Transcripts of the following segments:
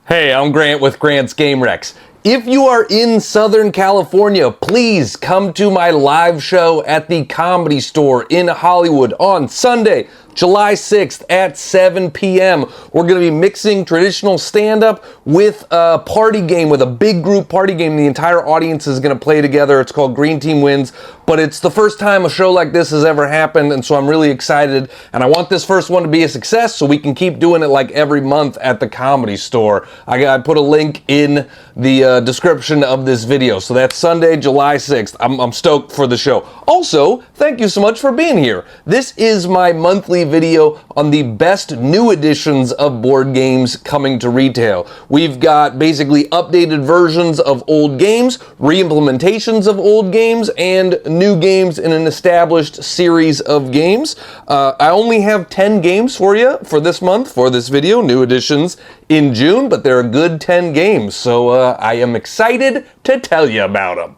Hey, I'm Grant with Grant's Game Rex. If you are in Southern California, please come to my live show at the Comedy Store in Hollywood on Sunday, July 6th at 7 p.m. We're going to be mixing traditional stand-up with a party game, with a big group party game. The entire audience is going to play together. It's called Green Team Wins, but it's the first time a show like this has ever happened, and so I'm really excited, and I want this first one to be a success so we can keep doing it like every month at the Comedy Store. I put a link in the description of this video. So that's Sunday, July 6th. I'm stoked for the show. Also, thank you so much for being here. This is my monthly video on the best new editions of board games coming to retail. We've got basically updated versions of old games, re-implementations of old games, and new games in an established series of games. I only have 10 games for you for this month, for this video, new editions in June, but they're a good 10 games, so I am excited to tell you about them.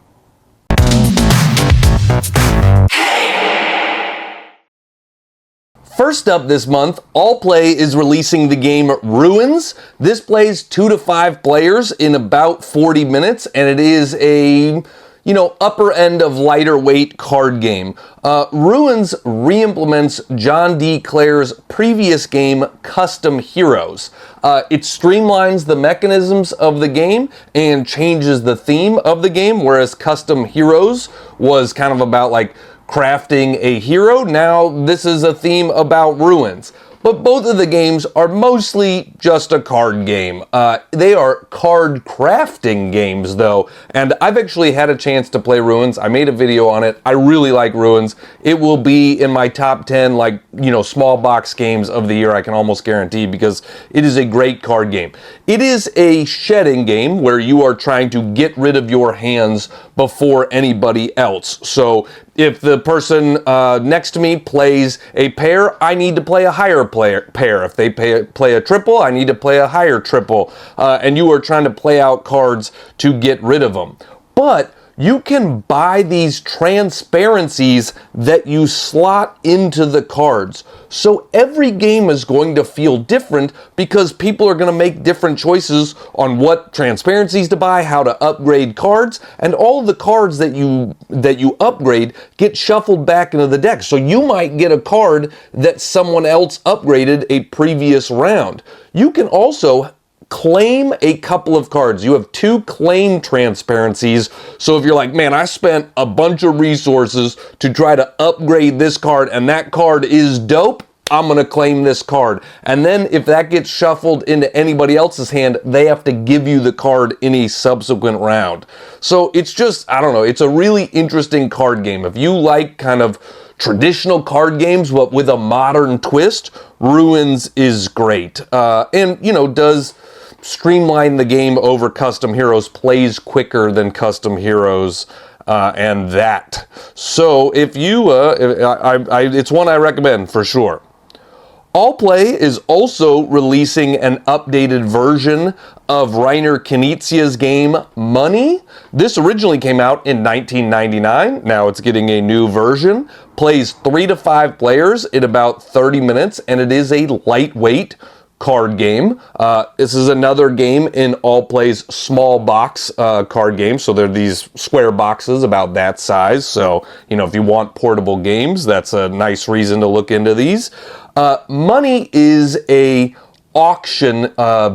First up this month, Allplay is releasing the game Ruins. This plays 2 to 5 players in about 40 minutes, and it is a upper end of lighter weight card game. Ruins re-implements John D. Clare's previous game, Custom Heroes. It streamlines the mechanisms of the game and changes the theme of the game, whereas Custom Heroes was kind of about like crafting a hero. Now this is a theme about ruins. But both of the games are mostly just a card game. They are card crafting games though, and I've actually had a chance to play Ruins. I made a video on it. I really like Ruins. It will be in my top 10 small box games of the year, I can almost guarantee, because it is a great card game. It is a shedding game where you are trying to get rid of your hands before anybody else. So if the person next to me plays a pair, I need to play a higher pair. If they play a triple, I need to play a higher triple. And you are trying to play out cards to get rid of them. But you can buy these transparencies that you slot into the cards. So every game is going to feel different because people are going to make different choices on what transparencies to buy, how to upgrade cards, and all of the cards that you upgrade get shuffled back into the deck. So you might get a card that someone else upgraded a previous round. You can also claim a couple of cards. You have 2 claim transparencies. So if you're like, man, I spent a bunch of resources to try to upgrade this card and that card is dope, I'm going to claim this card. And then if that gets shuffled into anybody else's hand, they have to give you the card in a subsequent round. So it's just, I don't know, it's a really interesting card game. If you like kind of traditional card games but with a modern twist, Ruins is great. And does streamline the game over Custom Heroes, plays quicker than Custom Heroes, and that. So if you, it's one I recommend for sure. Allplay is also releasing an updated version of Reiner Knizia's game Money. This originally came out in 1999. Now it's getting a new version. Plays 3 to 5 players in about 30 minutes, and it is a lightweight card game. This is another game in Allplay's small box card game. So they're these square boxes about that size. So, if you want portable games, that's a nice reason to look into these. Money is a auction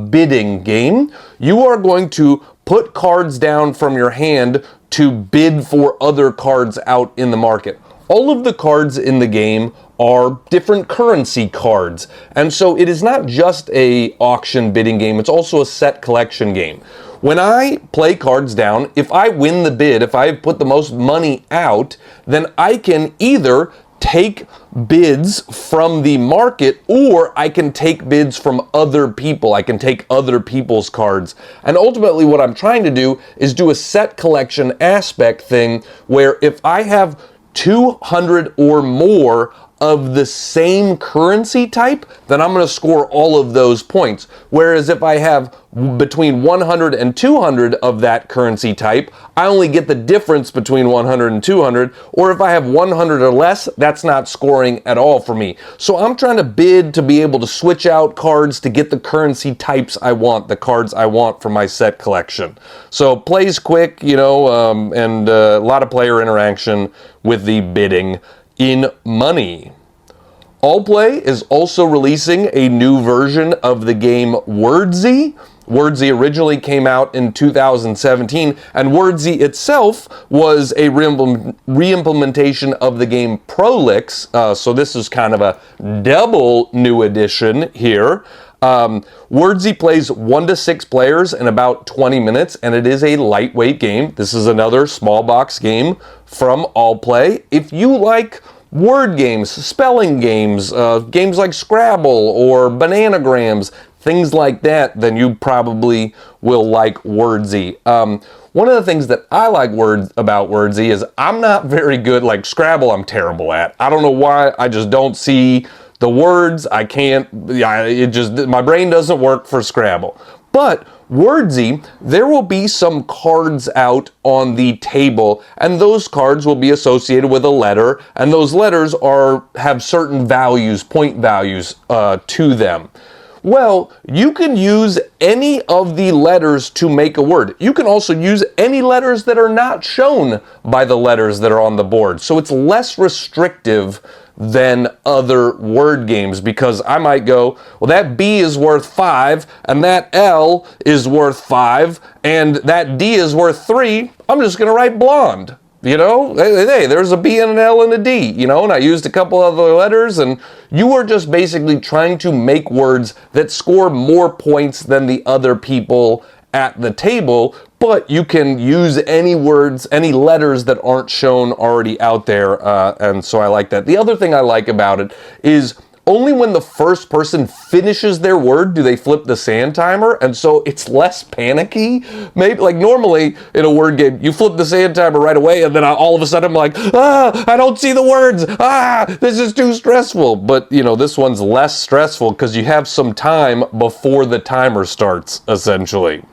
bidding game. You are going to put cards down from your hand to bid for other cards out in the market. All of the cards in the game are different currency cards. And so it is not just a auction bidding game, it's also a set collection game. When I play cards down, if I win the bid, if I put the most money out, then I can either take bids from the market, or I can take bids from other people. I can take other people's cards. And ultimately what I'm trying to do is do a set collection aspect thing where if I have 200 or more of the same currency type, then I'm going to score all of those points. Whereas if I have between 100 and 200 of that currency type, I only get the difference between 100 and 200, or if I have 100 or less, that's not scoring at all for me. So I'm trying to bid to be able to switch out cards to get the currency types I want, the cards I want for my set collection. So plays quick, and a lot of player interaction with the bidding in money. Allplay is also releasing a new version of the game Wordsy. Wordsy originally came out in 2017, and Wordsy itself was a re-implementation of the game Prolix, so this is kind of a double new edition here. Wordsy plays 1 to 6 players in about 20 minutes, and it is a lightweight game. This is another small box game from Allplay. If you like word games, spelling games, games like Scrabble or Bananagrams, things like that, then you probably will like Wordsy. One of the things that I like about Wordsy is I'm not very good, like Scrabble I'm terrible at. I don't know why, I just don't see the words, I can't, my brain doesn't work for Scrabble. But Wordsy, there will be some cards out on the table, and those cards will be associated with a letter, and those letters have certain values, point values to them. Well, you can use any of the letters to make a word. You can also use any letters that are not shown by the letters that are on the board. So it's less restrictive than other word games, because I might go, well, that B is worth 5, and that L is worth 5, and that D is worth 3. I'm just going to write blonde. Hey, there's a B and an L and a D, and I used a couple other letters, and you are just basically trying to make words that score more points than the other people at the table, but you can use any words, any letters that aren't shown already out there, and so I like that. The other thing I like about it is only when the first person finishes their word do they flip the sand timer, and so it's less panicky. Maybe, like normally in a word game, you flip the sand timer right away, and then all of a sudden I'm like, I don't see the words, this is too stressful. But, this one's less stressful because you have some time before the timer starts, essentially.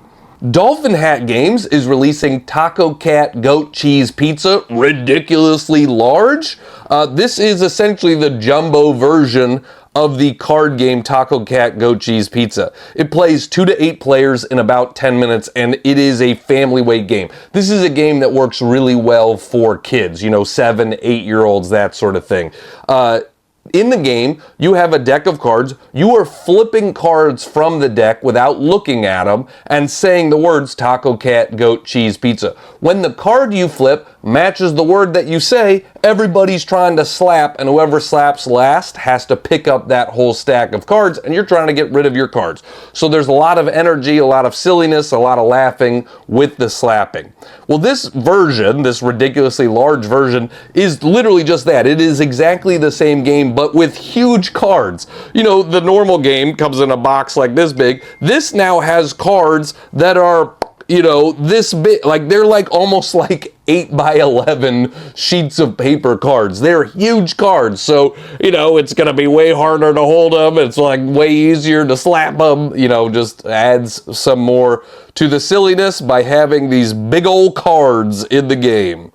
Dolphin Hat Games is releasing Taco Cat Goat Cheese Pizza, ridiculously large. This is essentially the jumbo version of the card game Taco Cat Goat Cheese Pizza. It plays 2 to 8 players in about 10 minutes, and it is a family weight game. This is a game that works really well for kids, 7, 8-year-olds, that sort of thing. In the game, you have a deck of cards. You are flipping cards from the deck without looking at them and saying the words Taco Cat Goat Cheese Pizza. When the card you flip matches the word that you say, everybody's trying to slap, and whoever slaps last has to pick up that whole stack of cards, and you're trying to get rid of your cards. So there's a lot of energy, a lot of silliness, a lot of laughing with the slapping. Well, this version, this ridiculously large version, is literally just that. It is exactly the same game, but with huge cards. The normal game comes in a box like this big. This now has cards that are this big, like they're like almost like 8 by 11 sheets of paper cards. They're huge cards, so it's gonna be way harder to hold them. It's like way easier to slap them. Just adds some more to the silliness by having these big old cards in the game.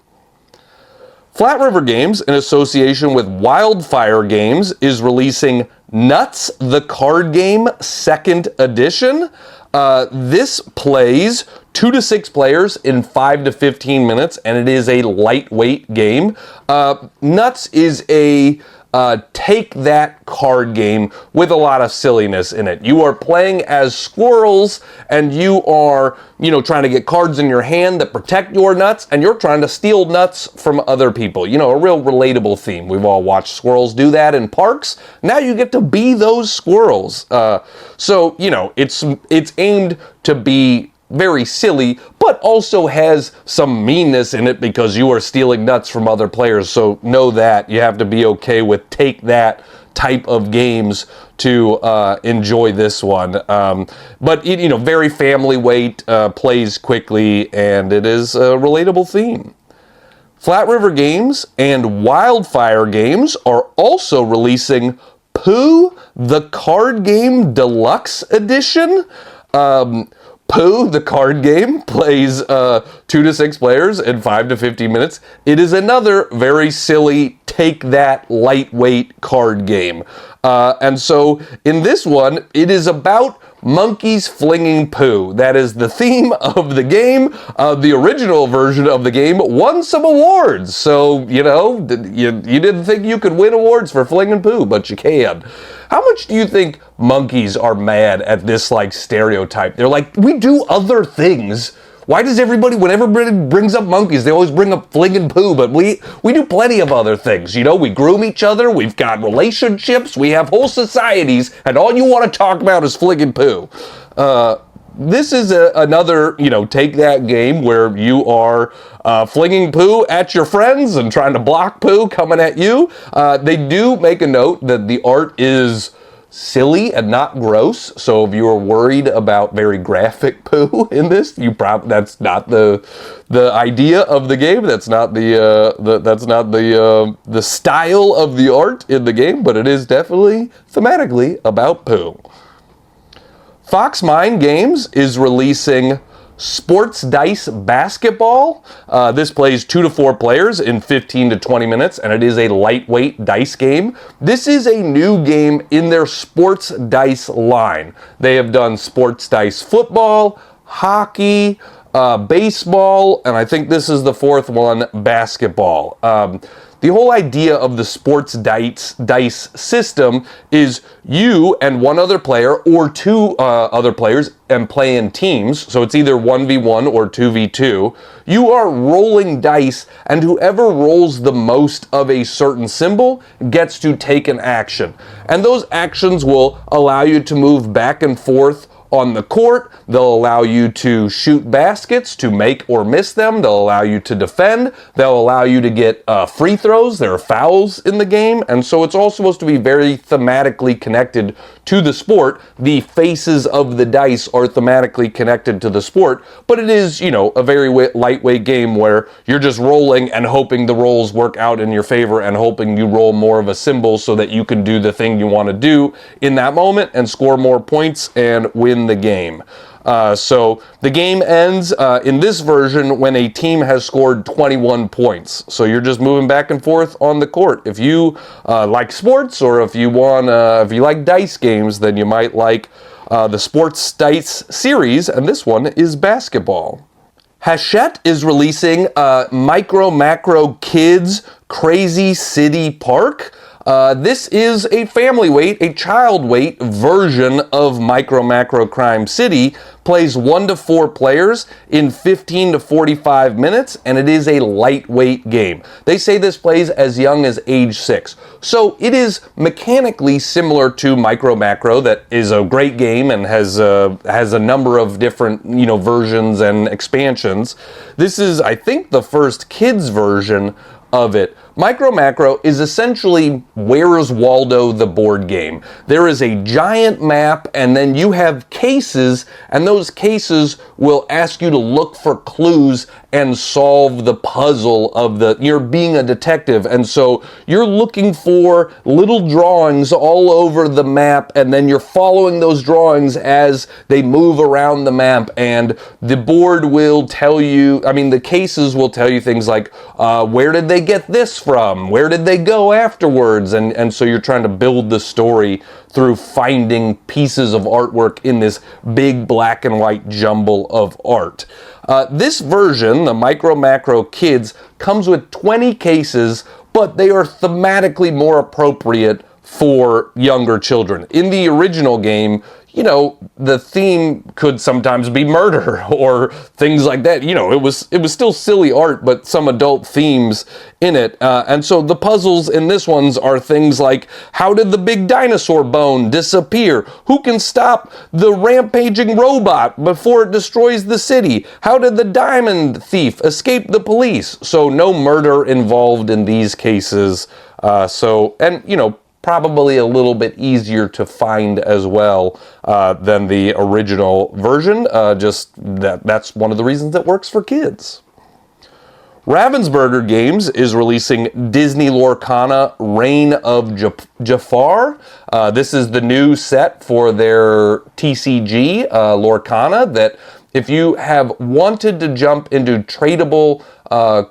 Flat River Games, in association with Wildfire Games, is releasing Nuts, the Card Game 2nd Edition. This plays 2 to 6 players in 5 to 15 minutes, and it is a lightweight game. Nuts is a take that card game with a lot of silliness in it. You are playing as squirrels, and you are, trying to get cards in your hand that protect your nuts, and you're trying to steal nuts from other people. A real relatable theme. We've all watched squirrels do that in parks. Now you get to be those squirrels. So it's aimed to be very silly, but also has some meanness in it because you are stealing nuts from other players. So know that you have to be okay with take that type of games to enjoy this one. But very family weight, plays quickly, and it is a relatable theme. Flat River Games and Wildfire Games are also releasing Pooh, the Card Game Deluxe Edition. Pooh, the card game, plays 2 to 6 players in 5 to 15 minutes. It is another very silly, take that lightweight card game. And so in this one, it is about monkeys flinging poo. That is the theme of the game. The original version of the game won some awards. So, you know, you didn't think you could win awards for flinging poo, but you can. How much do you think monkeys are mad at this, like, stereotype? They're like, we do other things. Why does everybody, whenever everybody brings up monkeys, they always bring up flinging poo, but we do plenty of other things. You know, we groom each other, we've got relationships, we have whole societies, and all you want to talk about is flinging poo. This is another, you know, take that game where you are flinging poo at your friends and trying to block poo coming at you. They do make a note that the art is silly and not gross. So if you are worried about very graphic poo in this, that's not the idea of the game. That's not the style of the art in the game, but it is definitely thematically about poo. Fox Mind Games is releasing Sports Dice Basketball. This plays 2 to 4 players in 15 to 20 minutes, and it is a lightweight dice game. This is a new game in their sports dice line. They have done sports dice football, hockey, baseball, and I think this is the 4th one, basketball. The whole idea of the sports dice system is you and one other player or 2 other players and play in teams. So it's either 1v1 or 2v2. You are rolling dice, and whoever rolls the most of a certain symbol gets to take an action. And those actions will allow you to move back and forth on the court. They'll allow you to shoot baskets, to make or miss them. They'll allow you to defend. They'll allow you to get free throws. There are fouls in the game. And so it's all supposed to be very thematically connected to the sport. The faces of the dice are thematically connected to the sport, but it is, you know, a very lightweight game where you're just rolling and hoping the rolls work out in your favor and hoping you roll more of a symbol so that you can do the thing you want to do in that moment and score more points and win the game. So the game ends in this version when a team has scored 21 points. So you're just moving back and forth on the court. If you like sports, or if you like dice games, then you might like the Sports Dice series, and this one is basketball. Hachette is releasing MicroMacro Kids Crazy City Park. This is a family weight, a child weight version of MicroMacro Crime City. Plays 1 to 4 players in 15 to 45 minutes, and it is a lightweight game. They say this plays as young as age 6. So it is mechanically similar to MicroMacro, that is a great game and has a number of different, you know, versions and expansions. This is, I think, the first kids version of it. MicroMacro is essentially Where's Waldo, the board game. There is a giant map, and then you have cases, and those cases will ask you to look for clues and solve the puzzle of you're being a detective, and so you're looking for little drawings all over the map, and then you're following those drawings as they move around the map, and the board will tell you, the cases will tell you things like, where did they get this from? Where did they go afterwards? And so you're trying to build the story through finding pieces of artwork in this big black and white jumble of art. This version, the MicroMacro Kids, comes with 20 cases, but they are thematically more appropriate for younger children. In the original game, you know, the theme could sometimes be murder or things like that. You know, it was still silly art, but some adult themes in it. And so the puzzles in this ones are things like, how did the big dinosaur bone disappear? Who can stop the rampaging robot before it destroys the city? How did the diamond thief escape the police? So no murder involved in these cases. And you know, probably a little bit easier to find as well than the original version. That's one of the reasons it works for kids. Ravensburger Games is releasing Disney Lorcana Reign of Jafar. This is the new set for their TCG, Lorcana, that if you have wanted to jump into tradable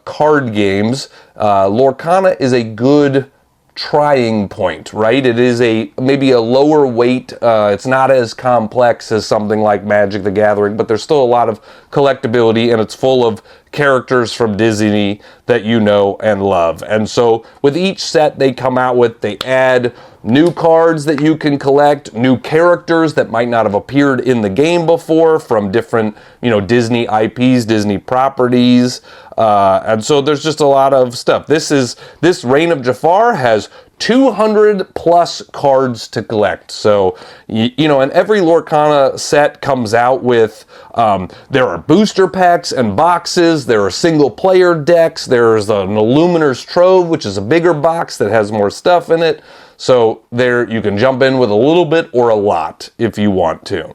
card games, Lorcana is a good trying point, right? It is maybe a lower weight. It's not as complex as something like Magic the Gathering, but there's still a lot of collectability, and it's full of characters from Disney that you know and love. And so with each set they come out with, they add new cards that you can collect, new characters that might not have appeared in the game before from different, Disney IPs, Disney properties. And so there's just a lot of stuff. This Reign of Jafar has 200 plus cards to collect. So, and every Lorcana set comes out with, there are booster packs and boxes, there are single player decks, there's an Illuminer's Trove, which is a bigger box that has more stuff in it. So there you can jump in with a little bit or a lot if you want to.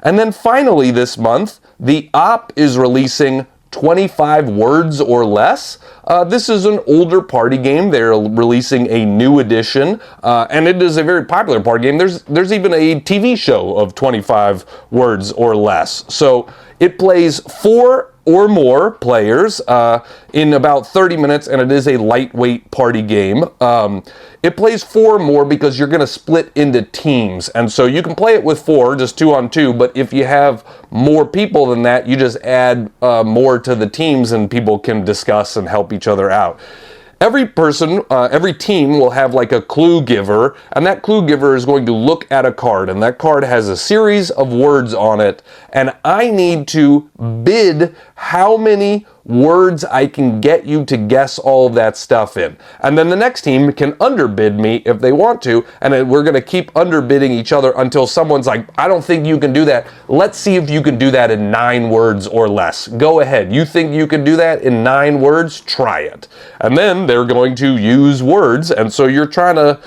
And then finally this month, the Op is releasing 25 Words or Less. This is an older party game. They're releasing a new edition, and it is a very popular party game. There's even a TV show of 25 Words or Less. So it plays 4 or more players in about 30 minutes, and it is a lightweight party game. It plays 4 or more because you're going to split into teams, and so you can play it with 4, just 2 on 2, but if you have more people than that, you just add more to the teams, and people can discuss and help each other out. Every person, every team will have like a clue giver, and that clue giver is going to look at a card, and that card has a series of words on it, and I need to bid how many words I can get you to guess all of that stuff in. And then the next team can underbid me if they want to, and then we're going to keep underbidding each other until someone's like, I don't think you can do that. Let's see if you can do that in 9 words or less. Go ahead. You think you can do that in 9 words? Try it. And then they're going to use words, and so you're trying to,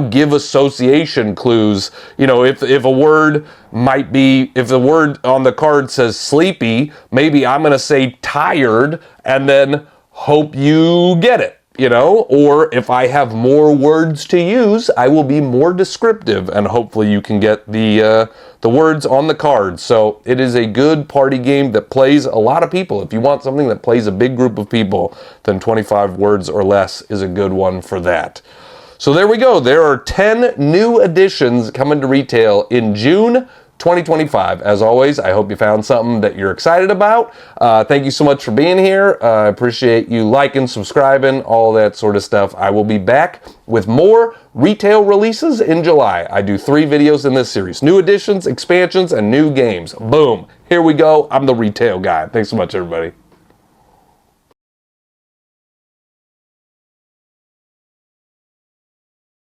give association clues. If a word might be, if the word on the card says sleepy, maybe I'm going to say tired and then hope you get it, or if I have more words to use, I will be more descriptive and hopefully you can get the words on the card. So it is a good party game that plays a lot of people. If you want something that plays a big group of people, then 25 Words or Less is a good one for that. So there we go. There are 10 new additions coming to retail in June 2025. As always, I hope you found something that you're excited about. Thank you so much for being here. I appreciate you liking, subscribing, all that sort of stuff. I will be back with more retail releases in July. I do 3 videos in this series. New additions, expansions, and new games. Boom. Here we go. I'm the retail guy. Thanks so much, everybody.